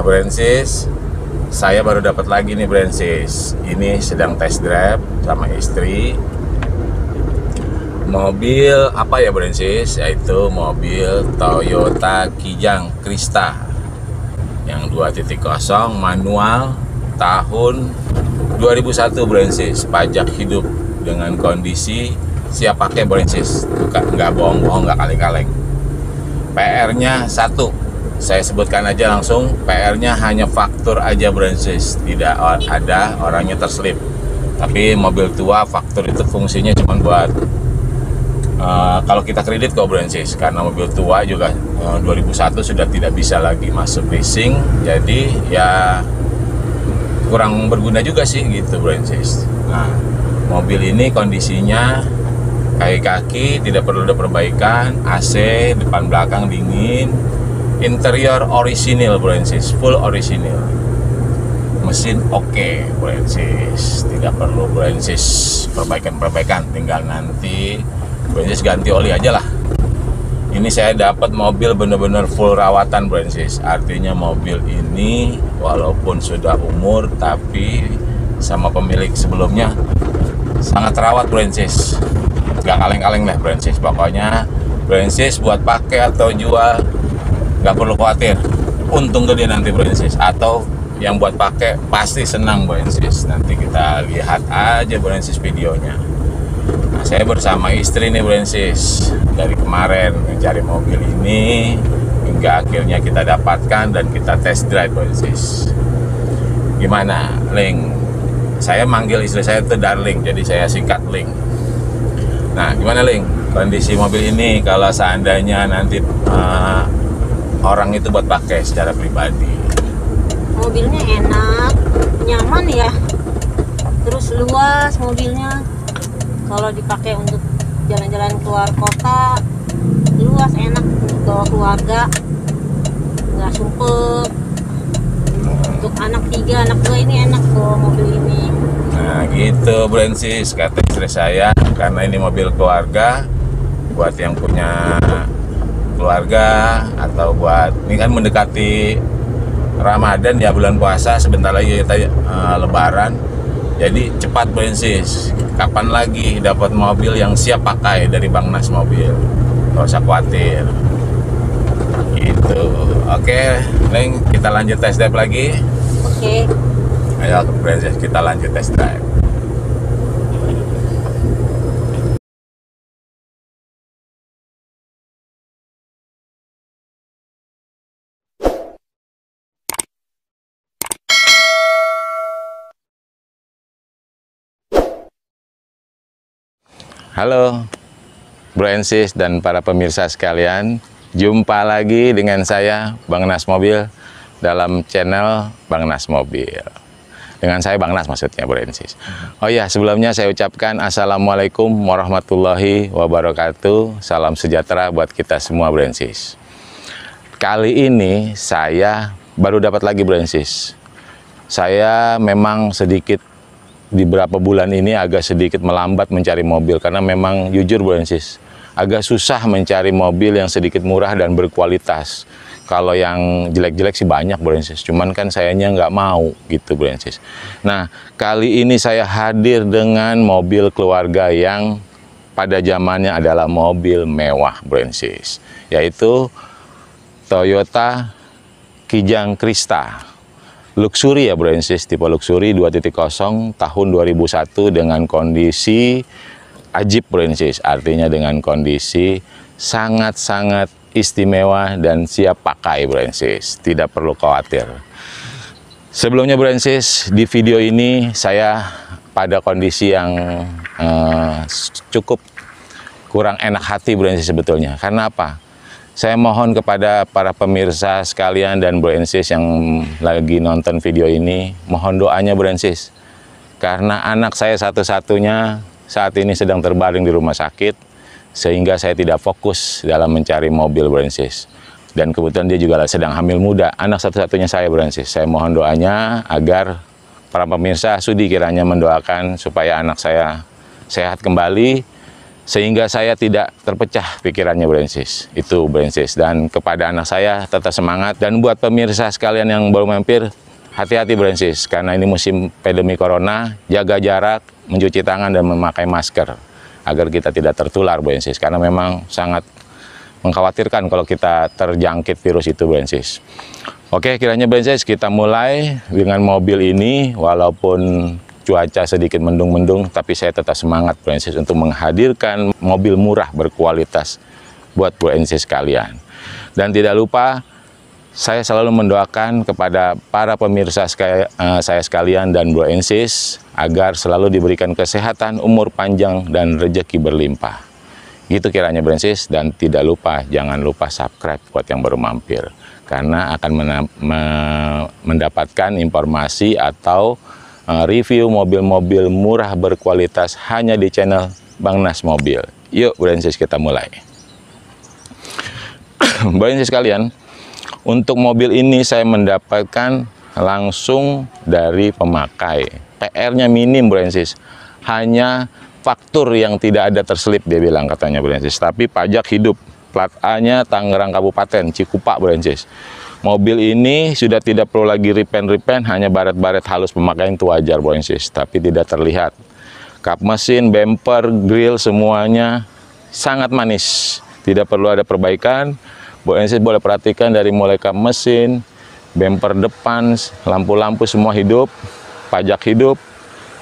Bransis, saya baru dapat lagi nih Bransis. Ini sedang test drive sama istri. Mobil apa ya Bransis? Yaitu mobil Toyota Kijang Krista yang 2.0 manual tahun 2001 Bransis. Pajak hidup dengan kondisi siap pakai Bransis. Bukan, nggak bohong-bohong, nggak kaleng-kaleng. PR-nya satu, saya sebutkan aja langsung. PR-nya hanya faktur aja Bransis, tidak ada orangnya terselip. Tapi mobil tua faktur itu fungsinya cuma buat kalau kita kredit kok Bransis, karena mobil tua juga 2001 sudah tidak bisa lagi masuk leasing, jadi ya kurang berguna juga sih gitu Bransis. Nah, mobil ini kondisinya kaki tidak perlu ada perbaikan, AC depan belakang dingin, interior orisinil Bransis, full orisinil, mesin oke Bransis, tidak perlu Bransis perbaikan, tinggal nanti Bransis ganti oli aja lah. Ini saya dapat mobil bener-bener full rawatan Bransis, artinya mobil ini walaupun sudah umur tapi sama pemilik sebelumnya sangat terawat Bransis. Gak kaleng-kaleng lah Bransis, pokoknya Bransis buat pakai atau jual gak perlu khawatir, untung gede nanti Bransis. Atau yang buat pakai pasti senang Bransis. Nanti kita lihat aja Bransis videonya. Nah, saya bersama istri nih Bransis, dari kemarin mencari mobil ini hingga akhirnya kita dapatkan dan kita test drive Bransis. Gimana Ling? Saya manggil istri saya itu Darling, jadi saya singkat Ling. Nah, gimana Ling? Kondisi mobil ini kalau seandainya nanti orang itu buat pakai secara pribadi. Mobilnya enak, nyaman ya. Terus luas mobilnya. Kalau dipakai untuk jalan-jalan keluar kota, luas, enak untuk bawa keluarga. Nggak sumpek. Untuk anak 3, anak 2 ini enak bawa mobil ini. Nah gitu Bransis, kata istri saya, karena ini mobil keluarga, buat yang punya keluarga atau buat, ini kan mendekati Ramadan ya, bulan puasa, sebentar lagi kita Lebaran, jadi cepat Bransis. Kapan lagi dapat mobil yang siap pakai dari Bang Nas Mobil, nggak usah khawatir gitu. Oke Neng, kita lanjut test drive lagi. Oke. Ayo Bransis, kita lanjut test drive. Halo Bransis dan para pemirsa sekalian, jumpa lagi dengan saya Bang Nas Mobil dalam channel Bang Nas Mobil. Dengan saya Bang Nas maksudnya Bransis. Oh ya, sebelumnya saya ucapkan Assalamualaikum warahmatullahi wabarakatuh. Salam sejahtera buat kita semua Bransis. Kali ini saya baru dapat lagi Bransis. Saya memang sedikit di beberapa bulan ini agak sedikit melambat mencari mobil, karena memang jujur Bransis, agak susah mencari mobil yang sedikit murah dan berkualitas. Kalau yang jelek-jelek sih banyak Bransis, cuman kan sayanya nggak mau gitu Bransis. Nah, kali ini saya hadir dengan mobil keluarga yang pada zamannya adalah mobil mewah Bransis, yaitu Toyota Kijang Krista. Luxury ya Bransis, tipe luxury 2.0 tahun 2001 dengan kondisi ajib Bransis, artinya dengan kondisi sangat-sangat istimewa dan siap pakai Bransis, tidak perlu khawatir. Sebelumnya Bransis, di video ini saya pada kondisi yang cukup kurang enak hati Bransis sebetulnya. Karena apa? Saya mohon kepada para pemirsa sekalian dan Bransis yang lagi nonton video ini, mohon doanya Bransis. Karena anak saya satu-satunya saat ini sedang terbaring di rumah sakit, sehingga saya tidak fokus dalam mencari mobil Bransis. Dan kebetulan dia juga sedang hamil muda, anak satu-satunya saya Bransis. Saya mohon doanya agar para pemirsa sudi kiranya mendoakan supaya anak saya sehat kembali sehingga saya tidak terpecah pikirannya Brensis. Itu Brensis. Dan kepada anak saya tetap semangat, dan buat pemirsa sekalian yang baru mampir, hati-hati Brensis, karena ini musim pandemi corona, jaga jarak, mencuci tangan dan memakai masker agar kita tidak tertular Brensis, karena memang sangat mengkhawatirkan kalau kita terjangkit virus itu Brensis. Oke, kiranya Brensis kita mulai dengan mobil ini. Walaupun cuaca sedikit mendung-mendung, tapi saya tetap semangat Brensis untuk menghadirkan mobil murah berkualitas buat Brensis sekalian. Dan tidak lupa, saya selalu mendoakan kepada para pemirsa saya sekalian dan Brensis agar selalu diberikan kesehatan, umur panjang, dan rezeki berlimpah. Gitu kiranya Brensis, dan tidak lupa, jangan lupa subscribe buat yang baru mampir, karena akan mendapatkan informasi atau review mobil-mobil murah berkualitas hanya di channel Bang Nas Mobil. Yuk Brensis, kita mulai. Brensis sekalian, untuk mobil ini saya mendapatkan langsung dari pemakai. PR-nya minim Brensis, hanya faktur yang tidak ada terselip, dia bilang katanya Brensis. Tapi pajak hidup, plat A-nya Tangerang Kabupaten, Cikupa Brensis. Mobil ini sudah tidak perlu lagi repaint, hanya baret-baret halus pemakaian itu wajar Brensis, tapi tidak terlihat. Kap mesin, bumper, grill semuanya sangat manis, tidak perlu ada perbaikan. Brensis boleh perhatikan dari mulai kap mesin, bumper depan, lampu-lampu semua hidup, pajak hidup.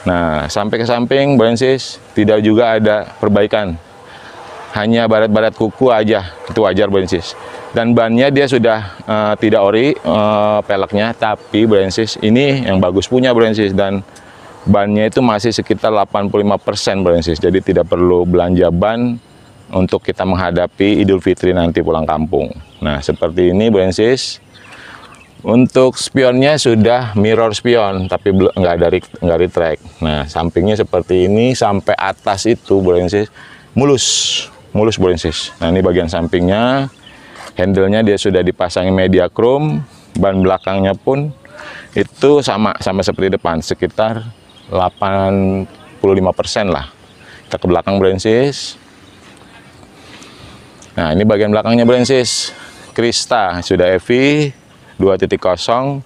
Nah, sampai ke samping Brensis tidak juga ada perbaikan, hanya baret-baret kuku aja, itu wajar Brensis. Dan bannya dia sudah tidak ori peleknya, tapi Brensis ini yang bagus punya Brensis, dan bannya itu masih sekitar 85% Brensis, jadi tidak perlu belanja ban untuk kita menghadapi Idul Fitri nanti pulang kampung. Nah, seperti ini Brensis. Untuk spionnya sudah mirror spion, tapi nggak ada retract. Nah, sampingnya seperti ini, sampai atas itu Brensis mulus Brensis. Nah, ini bagian sampingnya. Handle-nya dia sudah dipasangi media chrome, ban belakangnya pun itu sama seperti depan, sekitar 85% lah. Kita ke belakang Brensis. Nah, ini bagian belakangnya Brensis, Krista sudah EV 2.0.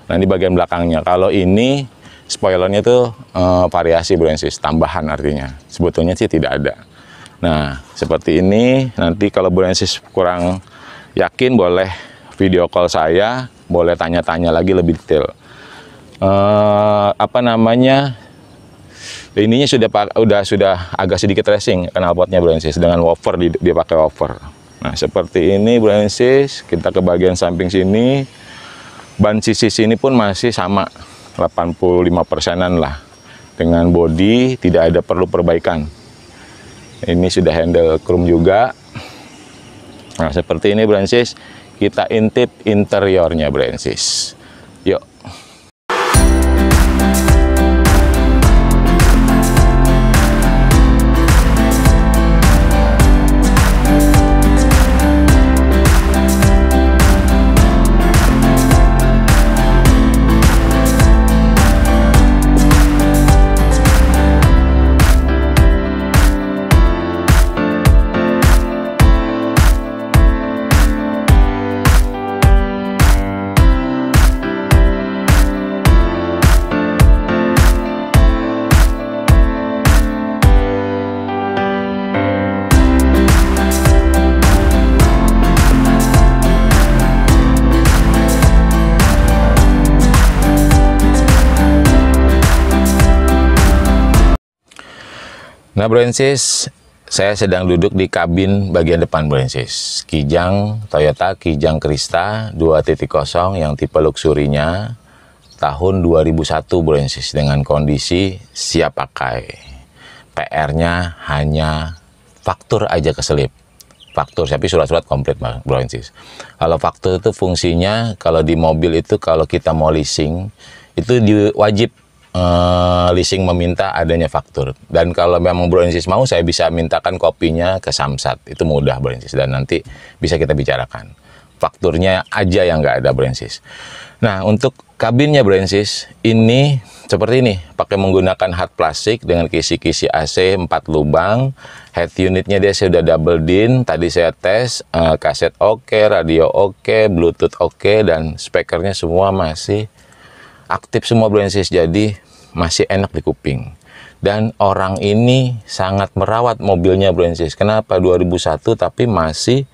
Nah, ini bagian belakangnya. Kalau ini spoilernya itu variasi Brensis, tambahan artinya. Sebetulnya sih tidak ada. Nah, seperti ini. Nanti kalau Brensis kurang yakin, boleh video call saya, boleh tanya-tanya lagi lebih detail. Ininya sudah agak sedikit racing, knalpotnya Brensis, dengan woofer, dia pakai woofer. Nah, seperti ini Brensis. Kita ke bagian samping sini, ban sisi sini pun masih sama 85%-an lah, dengan bodi tidak ada perlu perbaikan. Ini sudah handle chrome juga. Nah, seperti ini Brensis, kita intip interiornya Brensis. Yuk. Nah Brensis, saya sedang duduk di kabin bagian depan Brensis. Kijang, Toyota Kijang Krista 2.0 yang tipe luxurinya tahun 2001 Brensis, dengan kondisi siap pakai. PR-nya hanya faktur aja keselip. Faktur, tapi surat-surat komplit Brensis. Kalau faktur itu fungsinya, kalau di mobil itu kalau kita mau leasing, itu wajib leasing meminta adanya faktur. Dan kalau memang Brensis mau, saya bisa mintakan kopinya ke Samsat. Itu mudah Brensis, dan nanti bisa kita bicarakan. Fakturnya aja yang nggak ada Brensis. Nah, untuk kabinnya Brensis, ini seperti ini, pakai menggunakan hard plastik dengan kisi-kisi AC 4 lubang. Head unitnya dia sudah double din. Tadi saya tes, kaset oke, radio oke, Bluetooth oke, dan speakernya semua masih aktif semua Bro and Sis. Jadi masih enak di kuping. Dan orang ini sangat merawat mobilnya Bro and Sis. Kenapa? 2001 tapi masih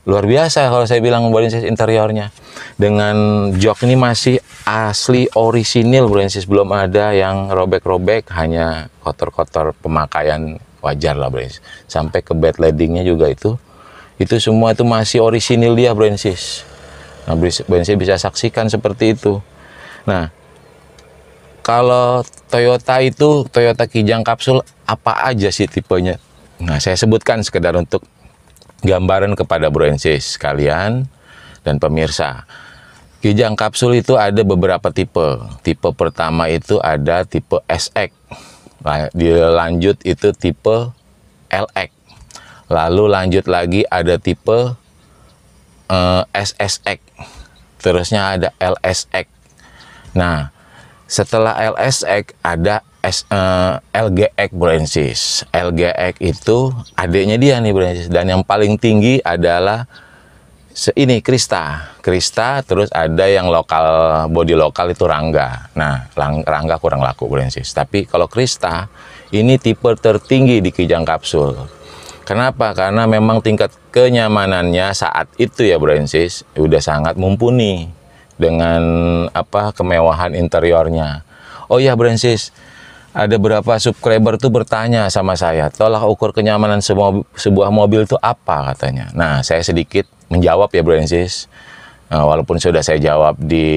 luar biasa kalau saya bilang Bro and Sis interiornya. Dengan jok ini masih asli orisinil Bro and Sis, belum ada yang robek-robek, hanya kotor-kotor pemakaian wajar lah Bro and Sis. Sampai ke bed leadingnya juga itu semua itu masih orisinil dia Bro and Sis. Nah, Bro and Sis bisa saksikan seperti itu. Nah, kalau Toyota itu, Toyota Kijang kapsul apa aja sih tipenya? Nah, saya sebutkan sekedar untuk gambaran kepada Bro and Sis sekalian dan pemirsa. Kijang kapsul itu ada beberapa tipe. Tipe pertama itu ada tipe SX. Lanjut itu tipe LX. Lalu lanjut lagi ada tipe SSX. Terusnya ada LSX. Nah, setelah LSX ada LGX Bro and Sis. LGX itu adiknya dia nih Bro and Sis. Dan yang paling tinggi adalah ini Krista, terus ada yang lokal, body lokal itu Rangga. Nah, Rangga kurang laku Bro and Sis. Tapi kalau Krista ini tipe tertinggi di Kijang kapsul. Kenapa? Karena memang tingkat kenyamanannya saat itu ya Bro and Sis udah sangat mumpuni dengan kemewahan interiornya. Oh ya Bro and Sis, ada beberapa subscriber tuh bertanya sama saya, tolak ukur kenyamanan sebuah mobil itu apa katanya. Nah, saya sedikit menjawab ya Bro and Sis. Walaupun sudah saya jawab di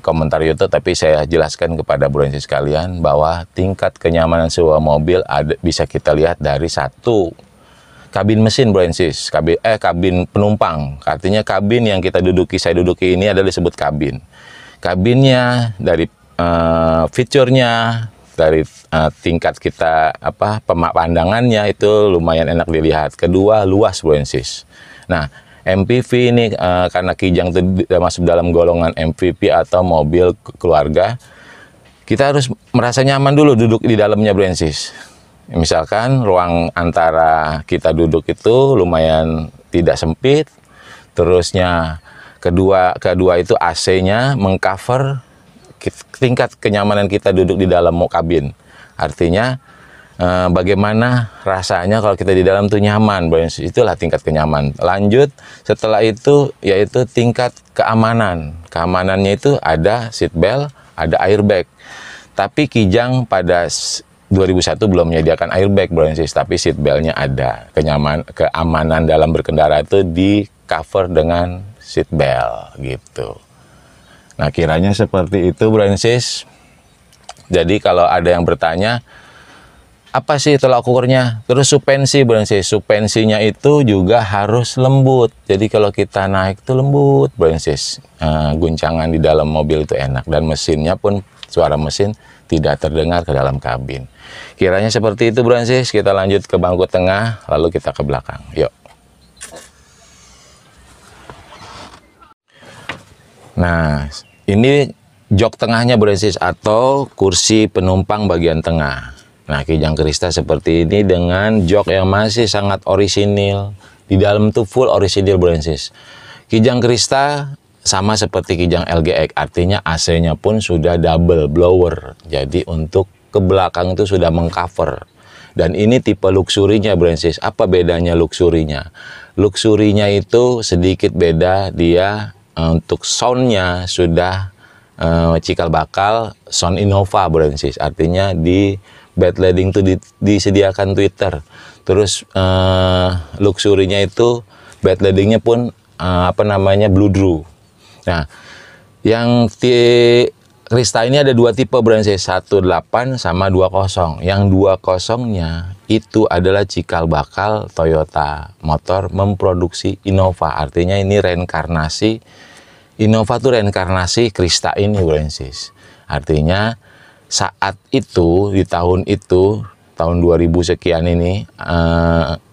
komentar YouTube, tapi saya jelaskan kepada Bro and Sis sekalian bahwa tingkat kenyamanan sebuah mobil bisa kita lihat dari satu, kabin mesin Bro and Sis, kabin penumpang. Artinya kabin yang kita duduki, saya duduki ini adalah disebut kabin. Kabinnya dari fiturnya, dari tingkat kita pandangannya itu lumayan enak dilihat. Kedua, luas Bro and Sis. Nah, MPV ini karena Kijang itu masuk dalam golongan MPV atau mobil keluarga, kita harus merasa nyaman dulu duduk di dalamnya Bro and Sis. Misalkan ruang antara kita duduk itu lumayan tidak sempit, terusnya kedua itu AC-nya mengcover tingkat kenyamanan kita duduk di dalam kabin. Artinya bagaimana rasanya kalau kita di dalam tuh nyaman, itulah tingkat kenyamanan. Lanjut setelah itu yaitu tingkat keamanan. Keamanannya itu ada seat belt, ada airbag. Tapi Kijang pada 2001 belum menyediakan airbag Bro and Sis, tapi seat beltnya ada. Keamanan dalam berkendara itu di cover dengan seat belt gitu. Nah, kiranya seperti itu Bro and Sis. Jadi kalau ada yang bertanya, apa sih tolak ukurnya? Terus suspensi Bro and Sis. Suspensinya itu juga harus lembut. Jadi kalau kita naik itu lembut Bro and Sis. Guncangan di dalam mobil itu enak. Dan mesinnya pun, suara mesin tidak terdengar ke dalam kabin. Kiranya seperti itu Bro and Sis. Kita lanjut ke bangku tengah, lalu kita ke belakang. Yuk. Nah, ini jok tengahnya Bro and Sis atau kursi penumpang bagian tengah. Nah, Kijang Krista seperti ini dengan jok yang masih sangat orisinil. Di dalam tuh full orisinil Bro and Sis. Kijang Krista sama seperti Kijang LGX, artinya AC-nya pun sudah double blower. Jadi untuk ke belakang itu sudah mengcover. Dan ini tipe luxurinya Bro and Sis. Apa bedanya luxurinya? Luxurinya itu sedikit beda, dia untuk soundnya sudah cikal bakal sound Innova Bro and Sis. Artinya di bed leading itu disediakan tweeter. Terus luxurinya itu bed leadingnya pun Bludru. Nah, yang Krista ini ada dua tipe Bro and Sis, 18 sama 20. Yang 20-nya itu adalah cikal bakal Toyota Motor memproduksi Innova. Artinya ini reinkarnasi Innova tuh reinkarnasi Krista ini Bro and Sis. Artinya saat itu, di tahun itu, tahun 2000 sekian ini,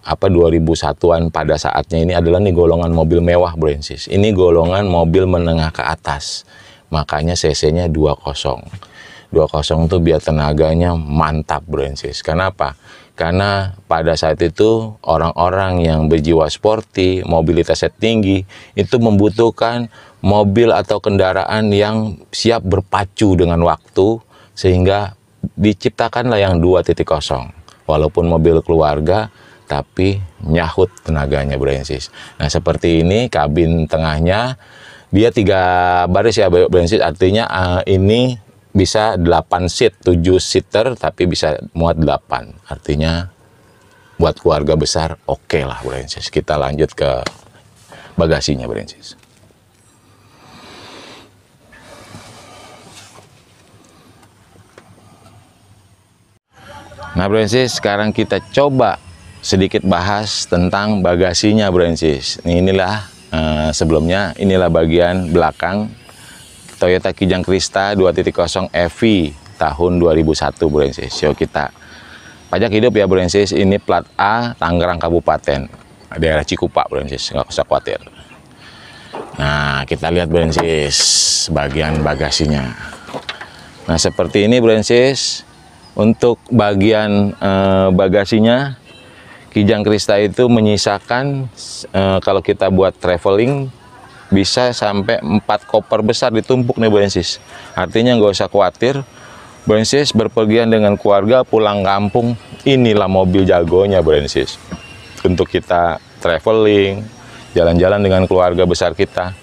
2001-an pada saatnya ini adalah nih golongan mobil mewah Bro and Sis. Ini golongan mobil menengah ke atas. Makanya cc-nya 20. 20 tuh biar tenaganya mantap bro and sis. Kenapa? Karena pada saat itu orang-orang yang berjiwa sporty, mobilitasnya tinggi, itu membutuhkan mobil atau kendaraan yang siap berpacu dengan waktu, sehingga diciptakanlah yang 2.0. Walaupun mobil keluarga, tapi nyahut tenaganya bro and sis. Nah seperti ini kabin tengahnya, dia 3 baris ya bro and sis, artinya ini bisa 8 seat, 7 seater, tapi bisa muat 8. Artinya buat keluarga besar oke lah bro and sis. Kita lanjut ke bagasinya bro and sis. Nah bro and sis, sekarang kita coba sedikit bahas tentang bagasinya bro and sis. Inilah sebelumnya, inilah bagian belakang Toyota Kijang Krista 2.0 EV tahun 2001 bro and sis. Yuk kita pajak hidup ya bro and sis. Ini plat A Tangerang Kabupaten, daerah Cikupa bro and sis, nggak usah khawatir. Nah kita lihat bro and sis bagian bagasinya. Nah seperti ini bro and sis. Untuk bagian bagasinya, Kijang Krista itu menyisakan kalau kita buat traveling bisa sampai 4 koper besar ditumpuk nih bro and sis. Artinya nggak usah khawatir bro and sis, berpergian dengan keluarga pulang kampung, inilah mobil jagonya bro and sis. Untuk kita traveling, jalan-jalan dengan keluarga besar kita,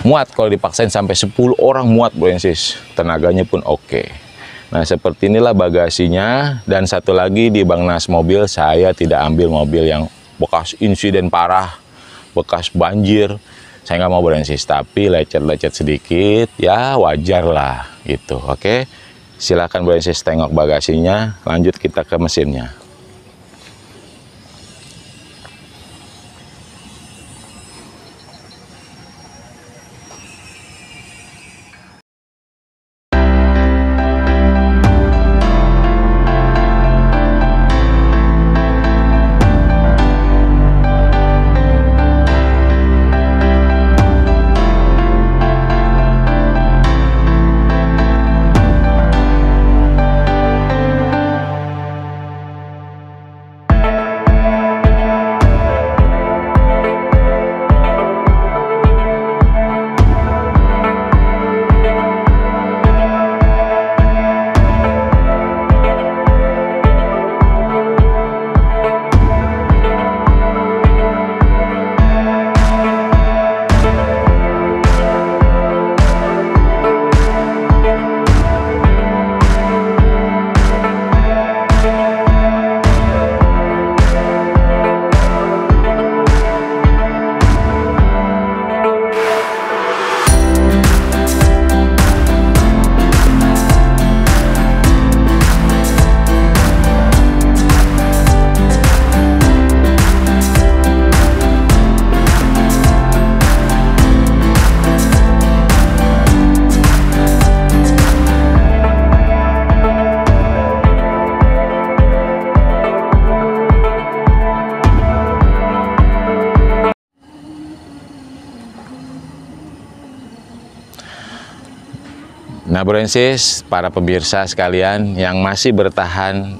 muat kalau dipaksain sampai 10 orang muat bro and sis. Tenaganya pun oke. Nah seperti inilah bagasinya. Dan satu lagi, di Bang Nas Mobil saya tidak ambil mobil yang bekas insiden parah, bekas banjir. Saya nggak mau bro and sis, tapi lecet-lecet sedikit ya wajar lah gitu. Oke, silakan bro and sis tengok bagasinya. Lanjut kita ke mesinnya. Nah bro and sis, para pemirsa sekalian yang masih bertahan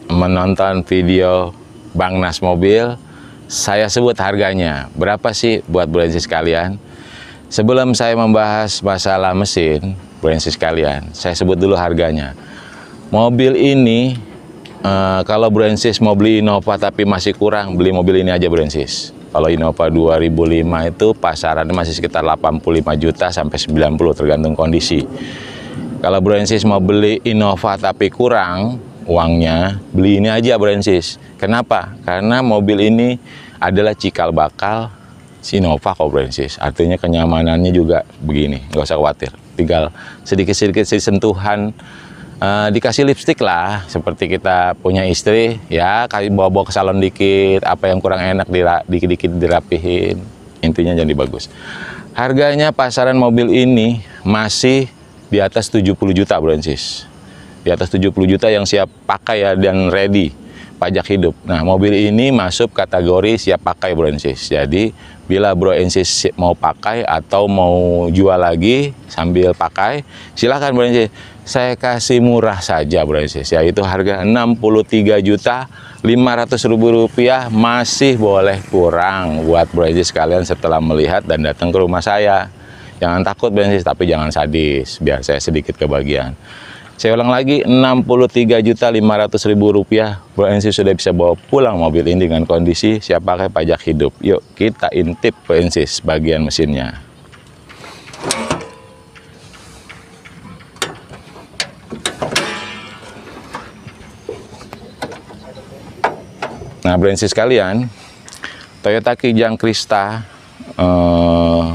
menonton video Bang Nas Mobil, saya sebut harganya. Berapa sih buat bro and sis sekalian? Sebelum saya membahas masalah mesin, bro and sis sekalian, saya sebut dulu harganya. Mobil ini, kalau bro and sis mau beli Innova tapi masih kurang, beli mobil ini aja bro and sis. Kalau Innova 2005 itu pasarannya masih sekitar 85 juta sampai 90 tergantung kondisi. Kalau bro and sis mau beli Innova tapi kurang uangnya, beli ini aja bro and sis. Kenapa? Karena mobil ini adalah cikal bakal si Innova kok bro and sis. Artinya kenyamanannya juga begini, nggak usah khawatir. Tinggal sedikit-sedikit sentuhan, dikasih lipstick lah, seperti kita punya istri ya, kasih bawa-bawa ke salon dikit, apa yang kurang enak dikit-dikit dirapihin, intinya jadi bagus. Harganya pasaran mobil ini masih di atas 70 juta bro and sis. Di atas 70 juta yang siap pakai ya, dan ready. pajak hidup. Nah, mobil ini masuk kategori siap pakai Bro and Sis. Jadi bila Bro and Sis mau pakai atau mau jual lagi sambil pakai, silahkan Bro and Sis. Saya kasih murah saja Bro and Sis, yaitu harga Rp63.500.000, masih boleh kurang buat Bro and Sis sekalian setelah melihat dan datang ke rumah saya. Jangan takut Bro and Sis, tapi jangan sadis, biar saya sedikit kebagian. Saya ulang lagi, Rp63.500.000, Bro and Sis sudah bisa bawa pulang mobil ini dengan kondisi siap pakai pajak hidup. Yuk kita intip Bro and Sis bagian mesinnya. Nah Bro and Sis sekalian, Toyota Kijang Krista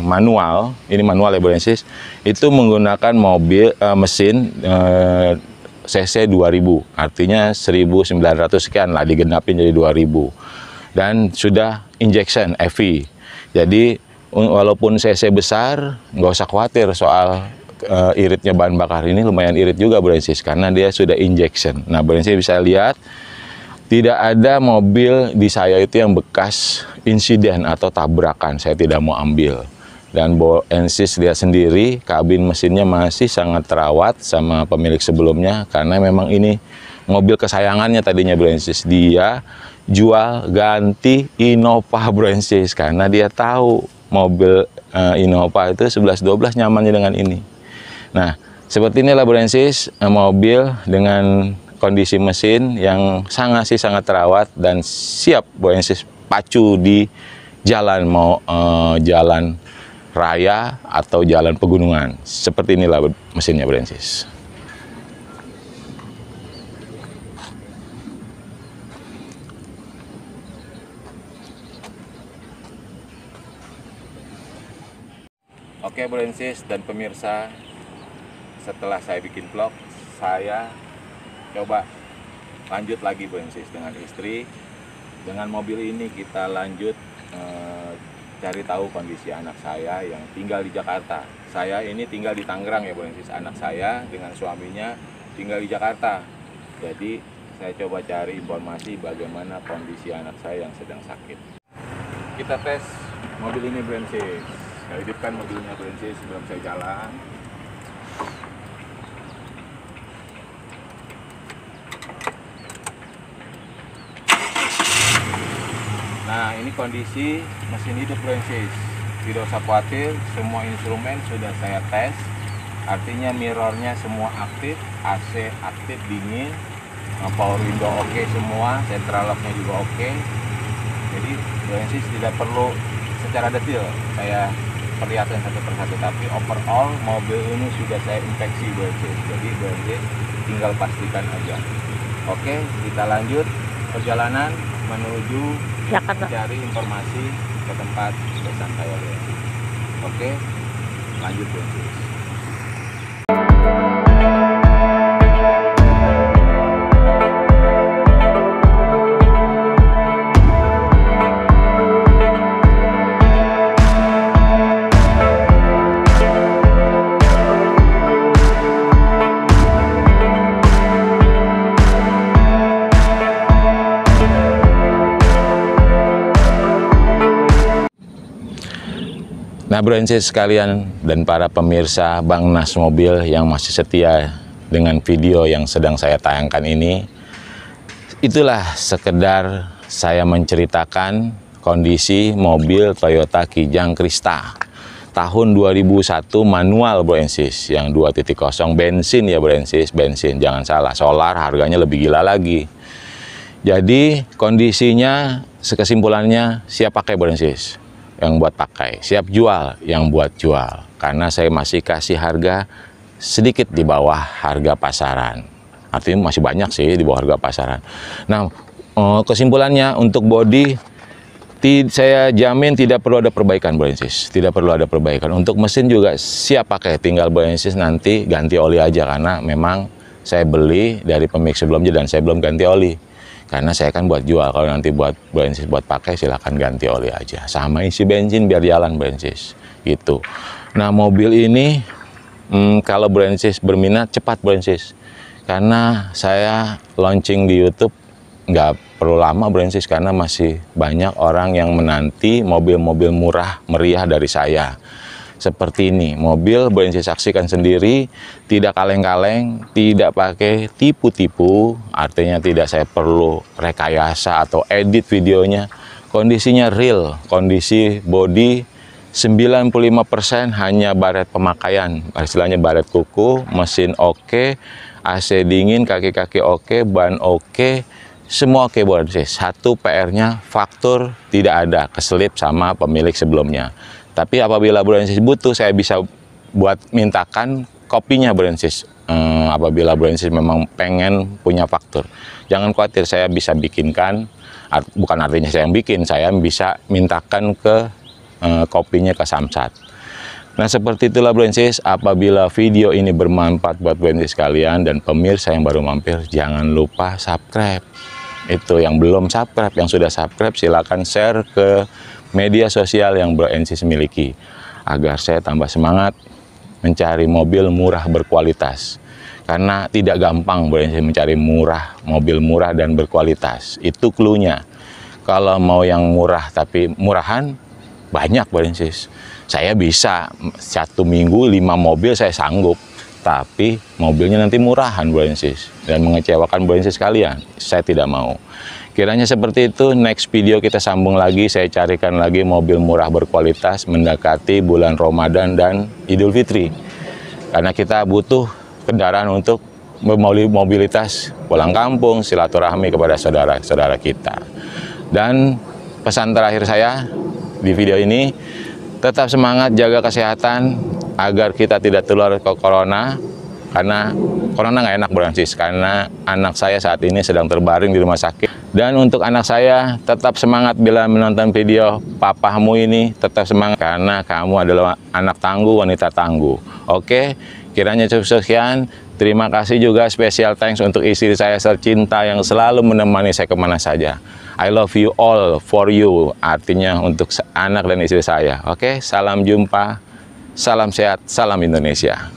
manual, ini manual ya Bro and Sis, itu menggunakan mesin cc 2000, artinya 1900 sekian lah, digenapin jadi 2000, dan sudah injection EV. Jadi walaupun cc besar, nggak usah khawatir soal iritnya bahan bakar. Ini lumayan irit juga Bro and Sis, karena dia sudah injection. Nah Bro and Sis bisa lihat, tidak ada mobil di saya itu yang bekas insiden atau tabrakan, saya tidak mau ambil. Dan Bro and Sis lihat sendiri, kabin mesinnya masih sangat terawat sama pemilik sebelumnya, karena memang ini mobil kesayangannya tadinya Bro and Sis. Dia jual ganti Innova Bro and Sis, karena dia tahu mobil Innova itu 11-12 nyamannya dengan ini. Nah, seperti inilah Bro and Sis, mobil dengan kondisi mesin yang sangat terawat dan siap Bro and Sis pacu di jalan, mau jalan raya atau jalan pegunungan. Seperti inilah mesinnya Bro and Sis. Oke Bro and Sis dan pemirsa, setelah saya bikin vlog, saya coba lanjut lagi Bro and Sis dengan istri. Dengan mobil ini kita lanjut cari tahu kondisi anak saya yang tinggal di Jakarta. Saya ini tinggal di Tangerang ya Bro and Sis. Anak saya dengan suaminya tinggal di Jakarta. Jadi saya coba cari informasi bagaimana kondisi anak saya yang sedang sakit. Kita tes mobil ini Bro and Sis. Saya hidupkan mobilnya Bro and Sis sebelum saya jalan. Nah ini kondisi mesin hidup Bro and Sis. Tidak usah khawatir, semua instrumen sudah saya tes. Artinya mirrornya semua aktif, AC aktif dingin, power window oke semua, central locknya juga oke. Jadi Bro and Sis tidak perlu secara detail saya perlihatkan satu persatu, tapi overall mobil ini sudah saya inspeksi Bro and Sis. Jadi Bro and Sis tinggal pastikan aja. Oke, kita lanjut perjalanan menuju Jakarta, cari informasi ke tempat besan saya. Oke, lanjut Bro and Sis. Nah Bro and Sis sekalian dan para pemirsa Bang Nas Mobil yang masih setia dengan video yang sedang saya tayangkan ini, itulah sekedar saya menceritakan kondisi mobil Toyota Kijang Krista tahun 2001 manual Bro and Sis, yang 2.0 bensin ya Bro and Sis, bensin, jangan salah, solar harganya lebih gila lagi. Jadi kondisinya kesimpulannya siap pakai Bro and Sis, yang buat pakai, siap jual yang buat jual, karena saya masih kasih harga sedikit di bawah harga pasaran, artinya masih banyak sih di bawah harga pasaran. Nah kesimpulannya untuk bodi saya jamin tidak perlu ada perbaikan Bro and Sis, tidak perlu ada perbaikan. Untuk mesin juga siap pakai, tinggal Bro and Sis nanti ganti oli aja, karena memang saya beli dari pemilik sebelumnya dan saya belum ganti oli. Karena saya kan buat jual, kalau nanti buat Bro and Sis buat pakai silahkan ganti oli aja. Sama isi bensin biar jalan Bro and Sis, gitu. Nah mobil ini kalau Bro and Sis berminat cepat Bro and Sis. Karena saya launching di YouTube nggak perlu lama Brensis, karena masih banyak orang yang menanti mobil-mobil murah meriah dari saya. Seperti ini, mobil Brensis saksikan sendiri, tidak kaleng-kaleng, tidak pakai tipu-tipu, artinya tidak saya perlu rekayasa atau edit videonya. Kondisinya real, kondisi body 95% hanya baret pemakaian, istilahnya baret kuku, mesin oke, AC dingin, kaki-kaki oke, ban oke, semua oke Brensis. Satu PR-nya faktur tidak ada, keselip sama pemilik sebelumnya. Tapi apabila Brensis butuh, saya bisa buat mintakan kopinya Brensis. Apabila Brensis memang pengen punya faktur, jangan khawatir, saya bisa bikinkan. Bukan artinya saya yang bikin, saya bisa mintakan ke kopinya ke Samsat. Nah, seperti itulah Brensis. Apabila video ini bermanfaat buat Brensis kalian dan pemirsa yang baru mampir, jangan lupa subscribe. Itu yang belum subscribe, yang sudah subscribe silakan share ke media sosial yang Brensis miliki, agar saya tambah semangat mencari mobil murah berkualitas. Karena tidak gampang Brensis mencari mobil murah dan berkualitas. Itu cluenya. Kalau mau yang murah tapi murahan, banyak Brensis. Saya bisa 1 minggu 5 mobil saya sanggup, tapi mobilnya nanti murahan Brensis dan mengecewakan Brensis kalian. Saya tidak mau. Kiranya seperti itu. Next video kita sambung lagi, saya carikan lagi mobil murah berkualitas mendekati bulan Ramadan dan Idul Fitri. Karena kita butuh kendaraan untuk mobilitas pulang kampung, silaturahmi kepada saudara-saudara kita. Dan pesan terakhir saya di video ini, tetap semangat, jaga kesehatan agar kita tidak tertular ke corona, karena corona nggak enak Brensis, karena anak saya saat ini sedang terbaring di rumah sakit. Dan untuk anak saya, tetap semangat bila menonton video papamu ini, tetap semangat karena kamu adalah anak tangguh, wanita tangguh. Oke, kiranya cukup sekian. Terima kasih juga, special thanks untuk istri saya tercinta yang selalu menemani saya kemana saja. I love you all for you, artinya untuk anak dan istri saya. Oke, salam jumpa, salam sehat, salam Indonesia.